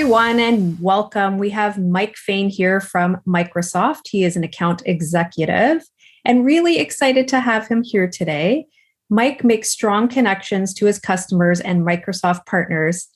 everyone, and welcome. We have Mike Faehn here from Microsoft. He is an account executive and really excited to have him here today. Mike makes strong connections to his customers and Microsoft partners,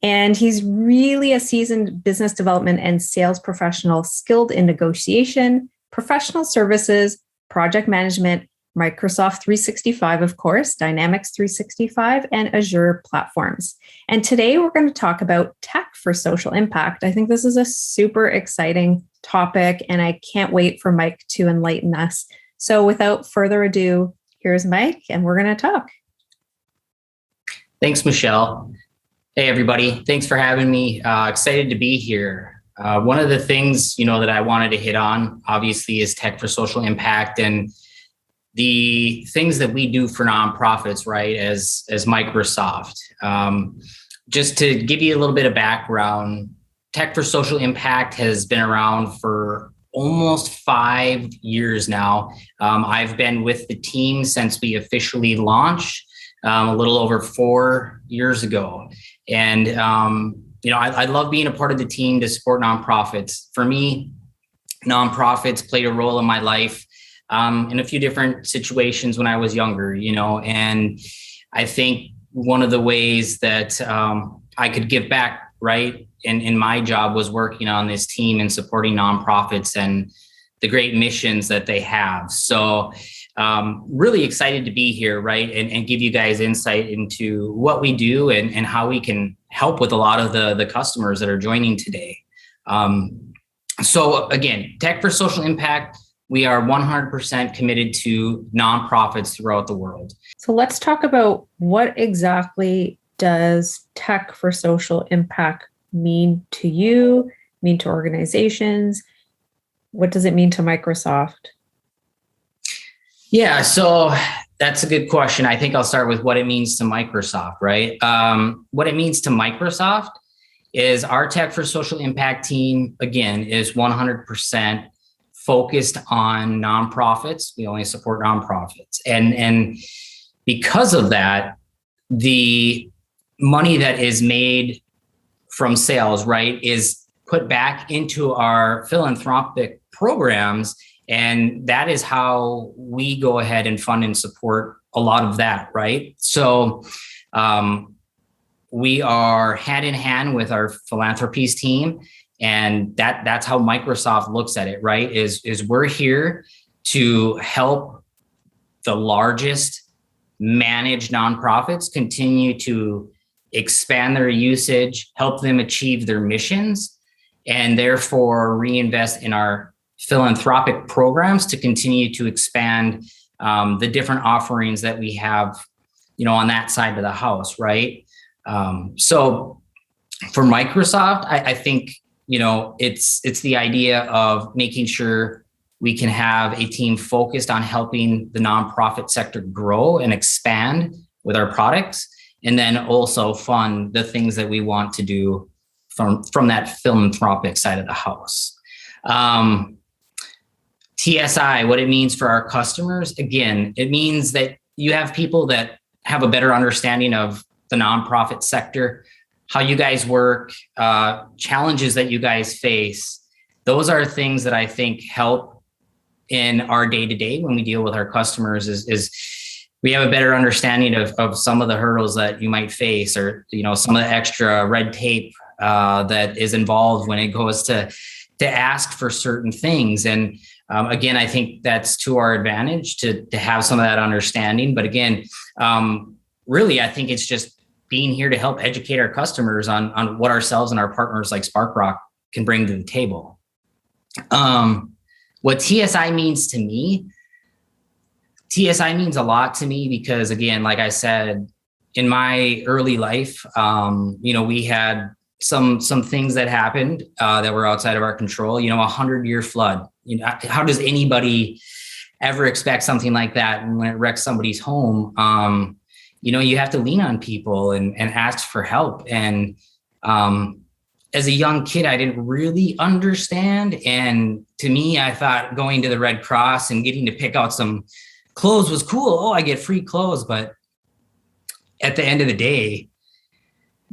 and he's really a seasoned business development and sales professional skilled in negotiation, professional services, project management, Microsoft 365, of course, Dynamics 365, and Azure platforms. And today we're going to talk about tech for social impact. I think this is a super exciting topic, and I can't wait for Mike to enlighten us. So without further ado, here's Mike, and we're going to talk. Thanks, Michelle. Hey, everybody. Thanks for having me. Excited to be here. One of the things, that I wanted to hit on, obviously, is tech for social impact and the things that we do for nonprofits, right, as Microsoft. Just to give you a little bit of background, Tech for Social Impact has been around for almost 5 years now. I've been with the team since we officially launched a little over 4 years ago. And, I love being a part of the team to support nonprofits. For me, nonprofits played a role in my life in a few different situations when I was younger, and I think one of the ways that I could give back, right, in my job was working on this team and supporting nonprofits and the great missions that they have. So really excited to be here, right, and give you guys insight into what we do and how we can help with a lot of the customers that are joining today. So again, Tech for Social Impact, we are 100% committed to nonprofits throughout the world. So let's talk about what exactly does tech for social impact mean to you, mean to organizations? What does it mean to Microsoft? Yeah, so that's a good question. I think I'll start with what it means to Microsoft, right? What it means to Microsoft is our Tech for Social Impact team, again, is 100% focused on nonprofits. We only support nonprofits. And because of that, the money that is made from sales, right, is put back into our philanthropic programs. And that is how we go ahead and fund and support a lot of that, right? So we are hand in hand with our philanthropies team. And that's how Microsoft looks at it, right? Is we're here to help the largest managed nonprofits continue to expand their usage, help them achieve their missions, and therefore reinvest in our philanthropic programs to continue to expand the different offerings that we have, on that side of the house, right? So for Microsoft, I think, it's the idea of making sure we can have a team focused on helping the nonprofit sector grow and expand with our products, and then also fund the things that we want to do from that philanthropic side of the house. TSI, what it means for our customers, again, it means that you have people that have a better understanding of the nonprofit sector, how you guys work, challenges that you guys face. Those are things that I think help in our day-to-day when we deal with our customers is we have a better understanding of some of the hurdles that you might face, or, some of the extra red tape that is involved when it goes to ask for certain things. And again, I think that's to our advantage to have some of that understanding. But again, really, I think it's just being here to help educate our customers on what ourselves and our partners like SparkRock can bring to the table. What TSI means to me, TSI means a lot to me because, again, like I said, in my early life, we had some things that happened that were outside of our control. 100-year flood. How does anybody ever expect something like that when it wrecks somebody's home? You have to lean on people and ask for help. And as a young kid, I didn't really understand. And to me, I thought going to the Red Cross and getting to pick out some clothes was cool. Oh, I get free clothes. But at the end of the day,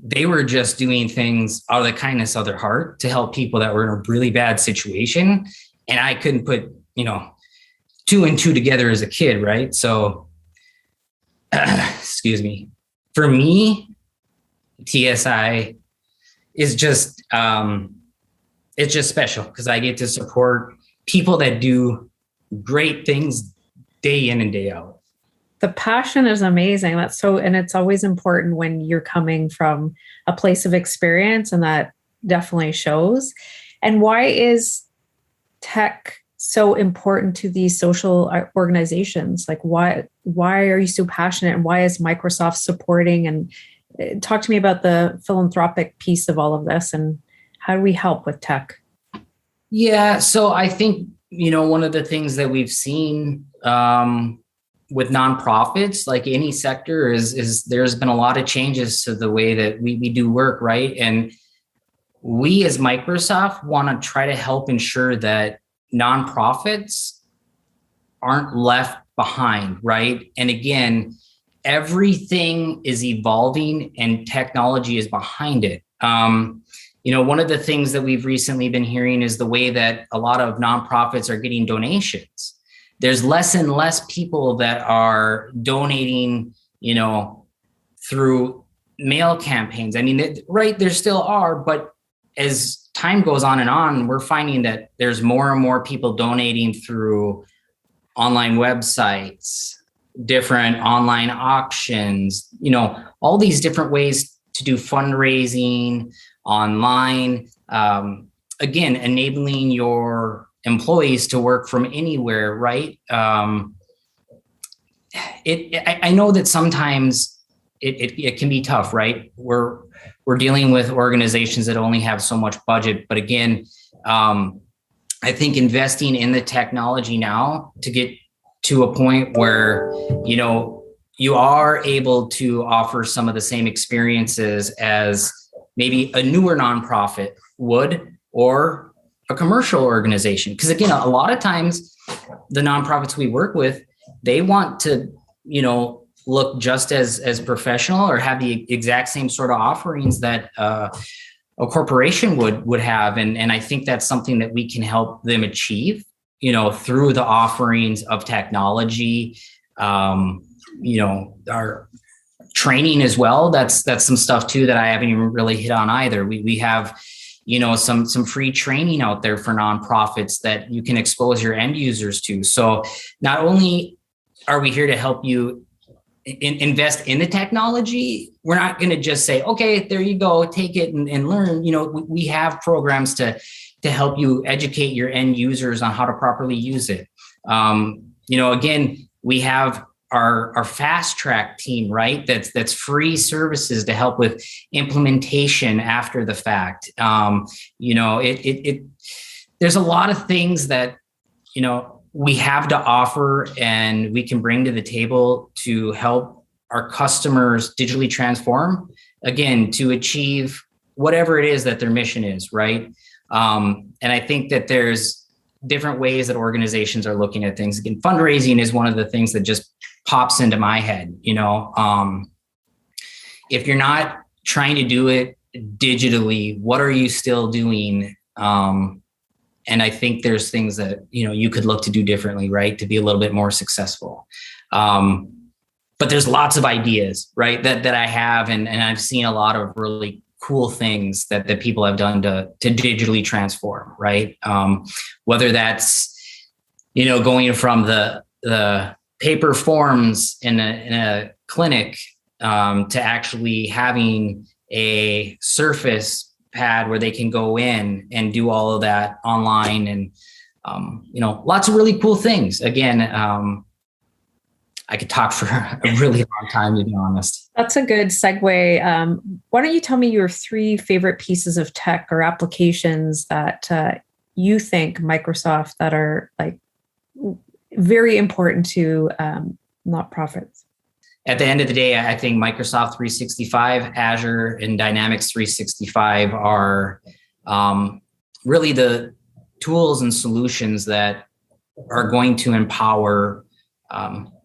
they were just doing things out of the kindness of their heart to help people that were in a really bad situation. And I couldn't put, two and two together as a kid, right? So, excuse me. For me, TSI is just, it's just special because I get to support people that do great things day in and day out. The passion is amazing. And it's always important when you're coming from a place of experience, and that definitely shows. And why is tech so important to these social organizations? Like why are you so passionate, and why is Microsoft supporting? And talk to me about the philanthropic piece of all of this, and how do we help with tech? Yeah. So I think, one of the things that we've seen, with nonprofits, like any sector, is there's been a lot of changes to the way that we do work, right? And we as Microsoft want to try to help ensure that nonprofits aren't left behind, right? And again, everything is evolving and technology is behind it. One of the things that we've recently been hearing is the way that a lot of nonprofits are getting donations. There's less and less people that are donating, through mail campaigns. I mean, right, there still are, but as time goes on and on, we're finding that there's more and more people donating through online websites, different online auctions, all these different ways to do fundraising online. Again, enabling your employees to work from anywhere, right? I know that sometimes it can be tough, right? We're dealing with organizations that only have so much budget, but again, I think investing in the technology now to get to a point where you are able to offer some of the same experiences as maybe a newer nonprofit would, or a commercial organization. Because again, a lot of times the nonprofits we work with, they want to, look just as professional or have the exact same sort of offerings that a corporation would have. And I think that's something that we can help them achieve, through the offerings of technology, our training as well. That's some stuff too that I haven't even really hit on either. We have some free training out there for nonprofits that you can expose your end users to. So not only are we here to help you invest in the technology, we're not going to just say, okay, there you go, take it and learn. We have programs to help you educate your end users on how to properly use it. Again, we have our fast track team, right? That's free services to help with implementation after the fact. There's a lot of things that, we have to offer and we can bring to the table to help our customers digitally transform, again, to achieve whatever it is that their mission is, right? And I think that there's different ways that organizations are looking at things. Again, fundraising is one of the things that just pops into my head. If you're not trying to do it digitally, what are you still doing? And I think there's things that, you could look to do differently, right? To be a little bit more successful. But there's lots of ideas, right? That I have, and I've seen a lot of really cool things that people have done to digitally transform, right? Whether that's, going from the paper forms in a clinic to actually having a Surface pad where they can go in and do all of that online, and lots of really cool things. Again, I could talk for a really long time, to be honest. That's a good segue. Why don't you tell me your 3 favorite pieces of tech or applications that you think Microsoft that are like very important to nonprofits? At the end of the day, I think Microsoft 365, Azure, and Dynamics 365 are really the tools and solutions that are going to empower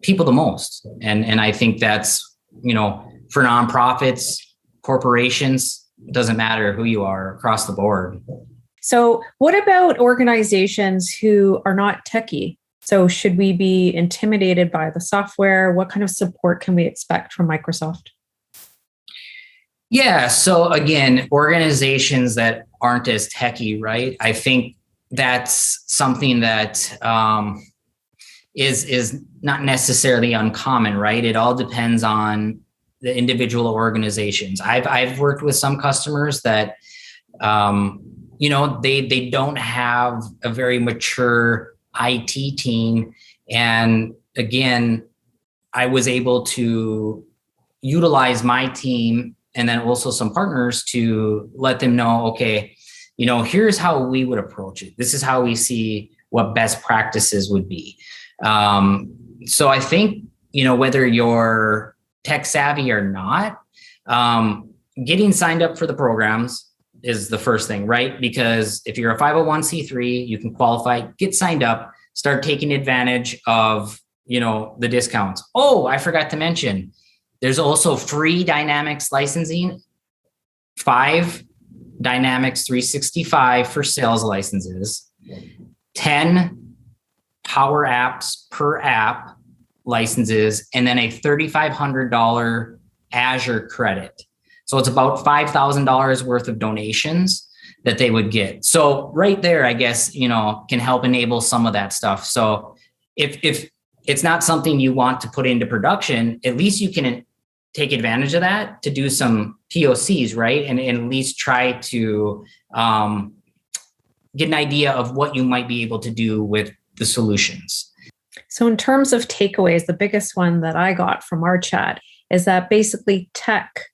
people the most. And I think that's, for nonprofits, corporations, it doesn't matter who you are across the board. So what about organizations who are not techie? So should we be intimidated by the software? What kind of support can we expect from Microsoft? Yeah. So again, organizations that aren't as techie, right? I think that's something that is not necessarily uncommon, right? It all depends on the individual organizations. I've worked with some customers that they don't have a very mature IT team, and again, I was able to utilize my team and then also some partners to let them know, okay, here's how we would approach it. This is how we see what best practices would be. So I think, whether you're tech savvy or not, getting signed up for the programs is the first thing, right? Because if you're a 501c3, you can qualify, get signed up, start taking advantage of, the discounts. Oh, I forgot to mention, there's also free Dynamics licensing, 5 Dynamics 365 for sales licenses, 10 Power Apps per app licenses, and then a $3,500 Azure credit. So it's about $5,000 worth of donations that they would get. So right there, I guess, can help enable some of that stuff. So if it's not something you want to put into production, at least you can take advantage of that to do some POCs, right? And at least try to get an idea of what you might be able to do with the solutions. So in terms of takeaways, the biggest one that I got from our chat is that basically tech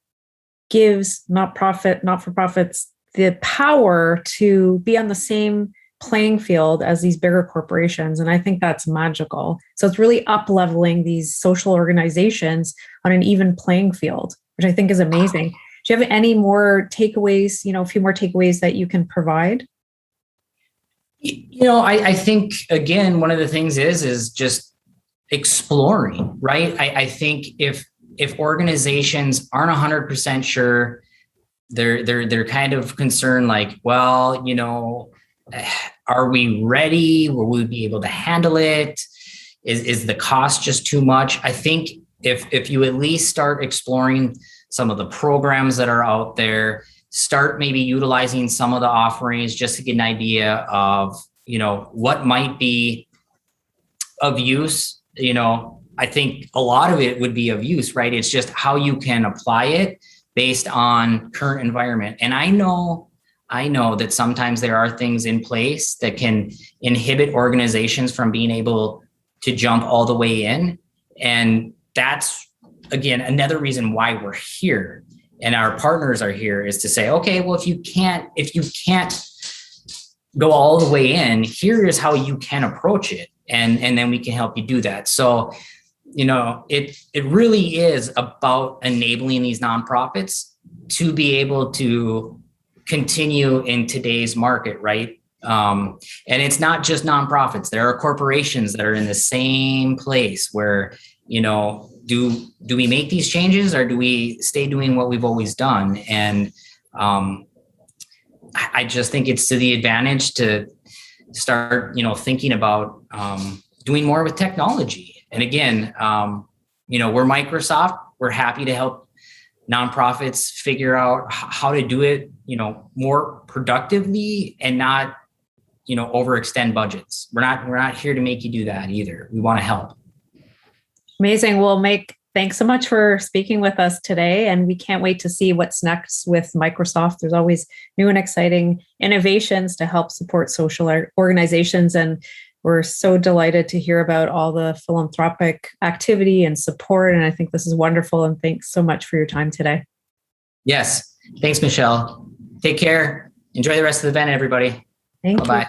gives not-for-profits the power to be on the same playing field as these bigger corporations. And I think that's magical. So it's really up-leveling these social organizations on an even playing field, which I think is amazing. Do you have any more takeaways, a few more takeaways that you can provide? I think, again, one of the things is just exploring, right? I think if organizations aren't 100% sure, they're kind of concerned, like, well, are we ready? Will we be able to handle it? Is the cost just too much? I think if you at least start exploring some of the programs that are out there, start maybe utilizing some of the offerings just to get an idea of, what might be of use. I think a lot of it would be of use, right? It's just how you can apply it based on current environment. And I know that sometimes there are things in place that can inhibit organizations from being able to jump all the way in. And that's, again, another reason why we're here and our partners are here, is to say, okay, well, if you can't go all the way in, here is how you can approach it. And then we can help you do that. So, it really is about enabling these nonprofits to be able to continue in today's market, right? And it's not just nonprofits. There are corporations that are in the same place where, do we make these changes, or do we stay doing what we've always done? And I just think it's to the advantage to start, thinking about doing more with technology. And again, we're Microsoft. We're happy to help nonprofits figure out how to do it, more productively and not, overextend budgets. We're not here to make you do that either. We want to help. Amazing. Well, Mike, thanks so much for speaking with us today. And we can't wait to see what's next with Microsoft. There's always new and exciting innovations to help support social organizations. And we're so delighted to hear about all the philanthropic activity and support. And I think this is wonderful. And thanks so much for your time today. Yes. Thanks, Michelle. Take care. Enjoy the rest of the event, everybody. Thank you. Bye-bye.